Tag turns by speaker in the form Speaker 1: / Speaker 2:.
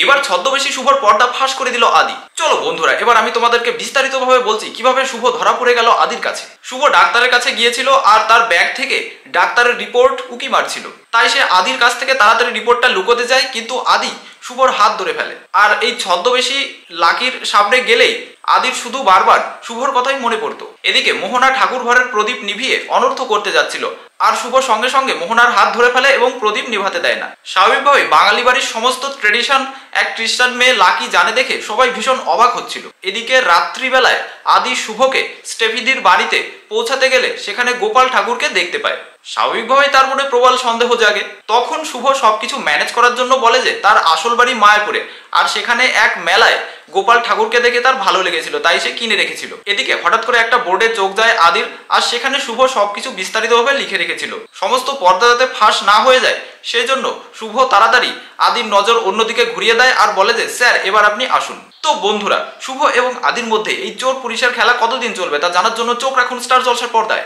Speaker 1: এবার ছদ্মবেশী শুভর পর্দা ফাঁস করে দিল আদি। চলো বন্ধুরা, এবার আমি তোমাদেরকে বিস্তারিতভাবে বলছি কিভাবে শুভ ধরা পড়ে গেল আদির কাছে। শুভ ডাক্তারের কাছে গিয়েছিল আর তার ব্যাগ থেকে ডাক্তারের রিপোর্ট উকি মারছিল, তাই সে আদির কাছ থেকে তাড়াতাড়ি রিপোর্টটা লুকোতে যায়, কিন্তু আদি শুভর হাত ধরে ফেলে। আর এই ছদ্মবেশী লাকির সামনে গেলেই আদির শুধু বারবার শুভর কথাই মনে পড়তো। এদিকে মোহনা ঠাকুর ঘরের প্রদীপ নিভিয়ে অনর্থ করতে যাচ্ছিল, আর শুভ সঙ্গে সঙ্গে মোহনার হাত ধরে ফেলে এবং প্রদীপ নিভাতে দেয় না। স্বাভাবিকভাবে বাঙালি বাড়ির সমস্ত ট্রেডিশন এক খ্রিস্টান মেয়ে লাকি জানে দেখে সবাই ভীষণ অবাক হচ্ছিল। এদিকে রাত্রিবেলায় আদি শুভকে স্টেফিদির বাড়িতে পৌঁছাতে গেলে সেখানে গোপাল ঠাকুরকে দেখতে পায়। স্বাভাবিকভাবেই তার মনে প্রবল সন্দেহ জাগে। তখন শুভ সবকিছু ম্যানেজ করার জন্য বলে যে তার আসল বাড়ি মায়াপুরে, আর সেখানে এক মেলায় গোপাল ঠাকুরকে দেখে তার ভালো লেগেছিল, তাই সে কিনে রেখেছিল। এদিকে হঠাৎ করে একটা বোর্ডে চোখ যায় আদির, আর সেখানে শুভ সবকিছু বিস্তারিতভাবে লিখে রেখেছিল। সমস্ত পর্দা যাতে ফাঁস না হয়ে যায় সেই জন্য শুভ তাড়াতাড়ি আদির নজর অন্যদিকে ঘুরিয়ে দেয় আর বলে যে স্যার এবার আপনি আসুন। তো বন্ধুরা, শুভ এবং আদির মধ্যে এই চোর পুলিশের খেলা কতদিন চলবে তা জানার জন্য চোখ রাখুন স্টার জলসার পর্দায়।